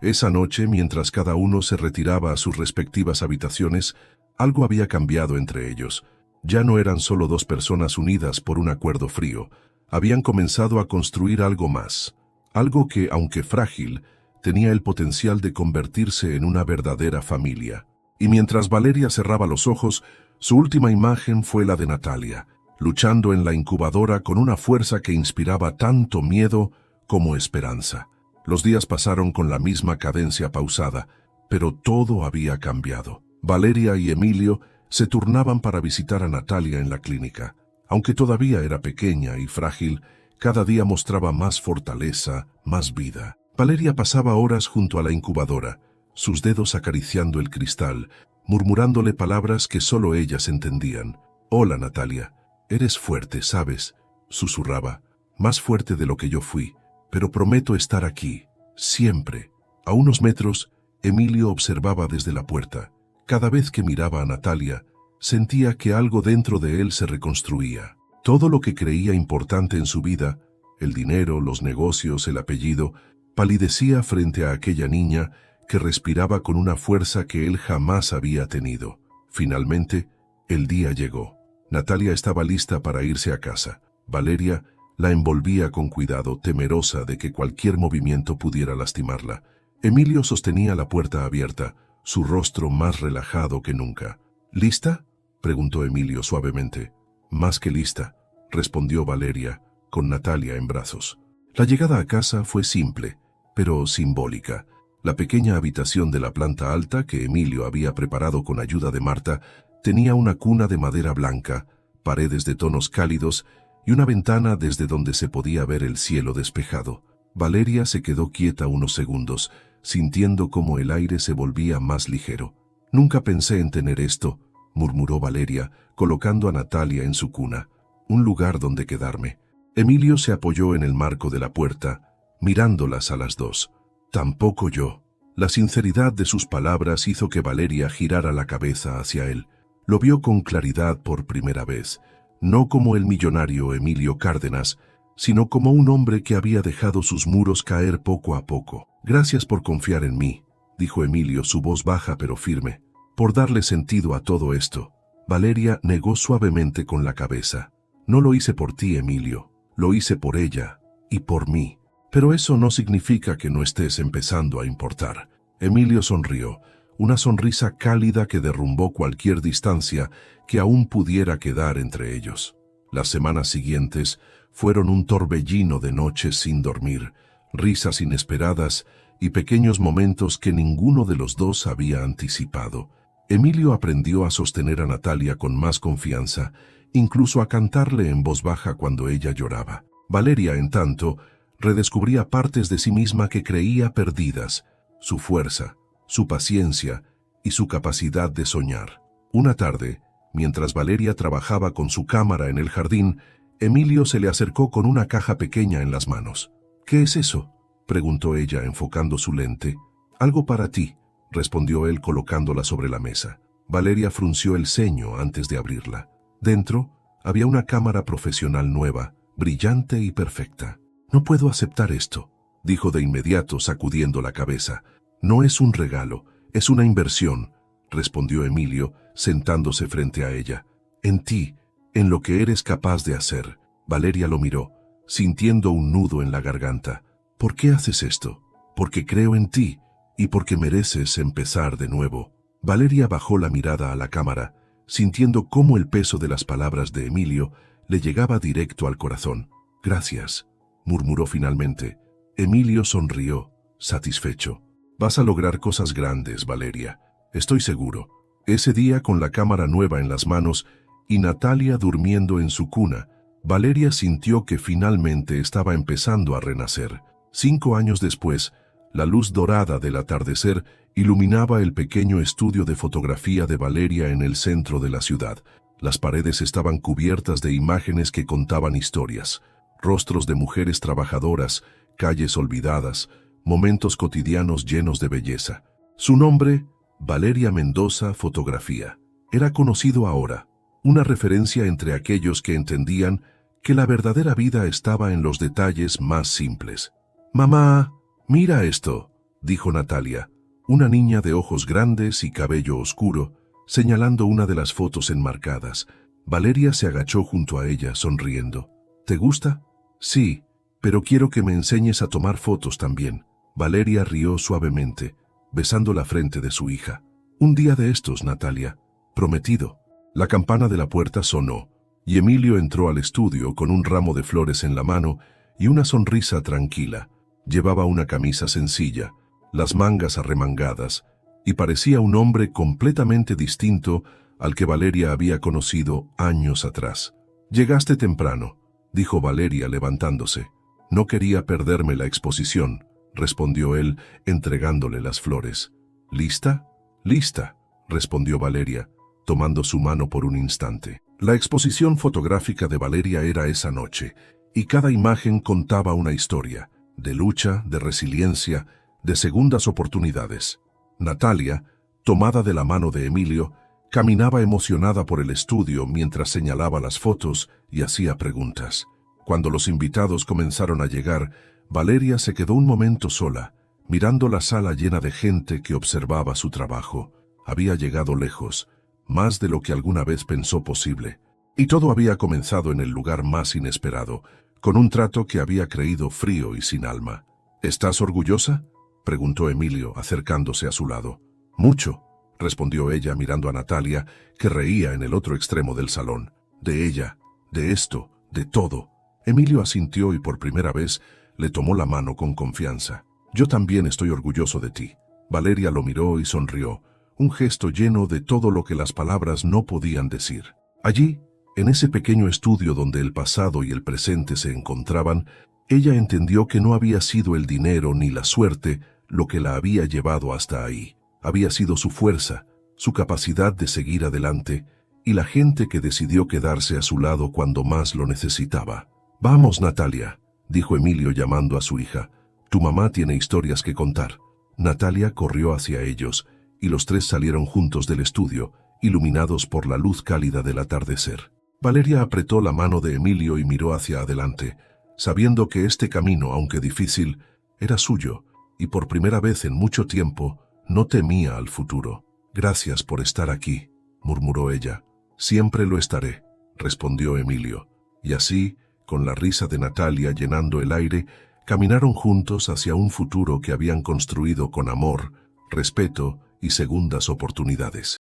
Esa noche, mientras cada uno se retiraba a sus respectivas habitaciones, algo había cambiado entre ellos. Ya no eran solo 2 personas unidas por un acuerdo frío. Habían comenzado a construir algo más. Algo que, aunque frágil, tenía el potencial de convertirse en una verdadera familia. Y mientras Valeria cerraba los ojos, su última imagen fue la de Natalia, luchando en la incubadora con una fuerza que inspiraba tanto miedo como esperanza. Los días pasaron con la misma cadencia pausada, pero todo había cambiado. Valeria y Emilio se turnaban para visitar a Natalia en la clínica. Aunque todavía era pequeña y frágil, cada día mostraba más fortaleza, más vida. Valeria pasaba horas junto a la incubadora, sus dedos acariciando el cristal, murmurándole palabras que solo ellas entendían. «Hola, Natalia. Eres fuerte, ¿sabes?», susurraba. «Más fuerte de lo que yo fui, pero prometo estar aquí, siempre». A unos metros, Emilio observaba desde la puerta. Cada vez que miraba a Natalia, sentía que algo dentro de él se reconstruía. Todo lo que creía importante en su vida, el dinero, los negocios, el apellido, palidecía frente a aquella niña que respiraba con una fuerza que él jamás había tenido. Finalmente, el día llegó. Natalia estaba lista para irse a casa. Valeria la envolvía con cuidado, temerosa de que cualquier movimiento pudiera lastimarla. Emilio sostenía la puerta abierta, su rostro más relajado que nunca. «¿Lista?», preguntó Emilio suavemente. «Más que lista», respondió Valeria, con Natalia en brazos. La llegada a casa fue simple, pero simbólica. La pequeña habitación de la planta alta que Emilio había preparado con ayuda de Marta tenía una cuna de madera blanca, paredes de tonos cálidos y una ventana desde donde se podía ver el cielo despejado. Valeria se quedó quieta unos segundos, sintiendo cómo el aire se volvía más ligero. «Nunca pensé en tener esto», murmuró Valeria, colocando a Natalia en su cuna. «Un lugar donde quedarme». Emilio se apoyó en el marco de la puerta, mirándolas a las dos. «Tampoco yo». La sinceridad de sus palabras hizo que Valeria girara la cabeza hacia él. Lo vio con claridad por primera vez, no como el millonario Emilio Cárdenas, sino como un hombre que había dejado sus muros caer poco a poco. «Gracias por confiar en mí», dijo Emilio, su voz baja pero firme, «por darle sentido a todo esto». Valeria negó suavemente con la cabeza. «No lo hice por ti, Emilio, lo hice por ella y por mí. Pero eso no significa que no estés empezando a importar». Emilio sonrió, una sonrisa cálida que derrumbó cualquier distancia que aún pudiera quedar entre ellos. Las semanas siguientes fueron un torbellino de noches sin dormir, risas inesperadas y pequeños momentos que ninguno de los dos había anticipado. Emilio aprendió a sostener a Natalia con más confianza, incluso a cantarle en voz baja cuando ella lloraba. Valeria, en tanto, redescubría partes de sí misma que creía perdidas, su fuerza, su paciencia y su capacidad de soñar. Una tarde, mientras Valeria trabajaba con su cámara en el jardín, Emilio se le acercó con una caja pequeña en las manos. «¿Qué es eso?», preguntó ella enfocando su lente. «Algo para ti», respondió él colocándola sobre la mesa. Valeria frunció el ceño antes de abrirla. Dentro había una cámara profesional nueva, brillante y perfecta. «No puedo aceptar esto», dijo de inmediato sacudiendo la cabeza. «No es un regalo, es una inversión», respondió Emilio, sentándose frente a ella. «En ti, en lo que eres capaz de hacer». Valeria lo miró, sintiendo un nudo en la garganta. «¿Por qué haces esto?». «Porque creo en ti y porque mereces empezar de nuevo». Valeria bajó la mirada a la cámara, sintiendo cómo el peso de las palabras de Emilio le llegaba directo al corazón. «Gracias», murmuró finalmente. Emilio sonrió, satisfecho. «Vas a lograr cosas grandes, Valeria, estoy seguro». Ese día, con la cámara nueva en las manos y Natalia durmiendo en su cuna, Valeria sintió que finalmente estaba empezando a renacer. 5 años después, la luz dorada del atardecer iluminaba el pequeño estudio de fotografía de Valeria en el centro de la ciudad. Las paredes estaban cubiertas de imágenes que contaban historias, rostros de mujeres trabajadoras, calles olvidadas, momentos cotidianos llenos de belleza. Su nombre, Valeria Mendoza Fotografía, era conocido ahora, una referencia entre aquellos que entendían que la verdadera vida estaba en los detalles más simples. «Mamá, mira esto», dijo Natalia, una niña de ojos grandes y cabello oscuro, señalando una de las fotos enmarcadas. Valeria se agachó junto a ella, sonriendo. «¿Te gusta?». «Sí, pero quiero que me enseñes a tomar fotos también». Valeria rió suavemente, besando la frente de su hija. «Un día de estos, Natalia. Prometido». La campana de la puerta sonó, y Emilio entró al estudio con un ramo de flores en la mano y una sonrisa tranquila. Llevaba una camisa sencilla, las mangas arremangadas, y parecía un hombre completamente distinto al que Valeria había conocido años atrás. «Llegaste temprano», dijo Valeria levantándose. «No quería perderme la exposición», respondió él, entregándole las flores. «¿Lista?». «Lista», respondió Valeria, tomando su mano por un instante. La exposición fotográfica de Valeria era esa noche, y cada imagen contaba una historia, de lucha, de resiliencia, de segundas oportunidades. Natalia, tomada de la mano de Emilio, caminaba emocionada por el estudio mientras señalaba las fotos y hacía preguntas. Cuando los invitados comenzaron a llegar, Valeria se quedó un momento sola, mirando la sala llena de gente que observaba su trabajo. Había llegado lejos, más de lo que alguna vez pensó posible. Y todo había comenzado en el lugar más inesperado, con un trato que había creído frío y sin alma. «¿Estás orgullosa?», preguntó Emilio, acercándose a su lado. «Mucho», respondió ella mirando a Natalia, que reía en el otro extremo del salón. «De ella, de esto, de todo». Emilio asintió y por primera vez le tomó la mano con confianza. «Yo también estoy orgulloso de ti». Valeria lo miró y sonrió, un gesto lleno de todo lo que las palabras no podían decir. Allí, en ese pequeño estudio donde el pasado y el presente se encontraban, ella entendió que no había sido el dinero ni la suerte lo que la había llevado hasta ahí. Había sido su fuerza, su capacidad de seguir adelante y la gente que decidió quedarse a su lado cuando más lo necesitaba. «Vamos, Natalia», dijo Emilio llamando a su hija. «Tu mamá tiene historias que contar». Natalia corrió hacia ellos y los tres salieron juntos del estudio, iluminados por la luz cálida del atardecer. Valeria apretó la mano de Emilio y miró hacia adelante, sabiendo que este camino, aunque difícil, era suyo, y por primera vez en mucho tiempo no temía al futuro. «Gracias por estar aquí», murmuró ella. «Siempre lo estaré», respondió Emilio. Y así, con la risa de Natalia llenando el aire, caminaron juntos hacia un futuro que habían construido con amor, respeto y segundas oportunidades.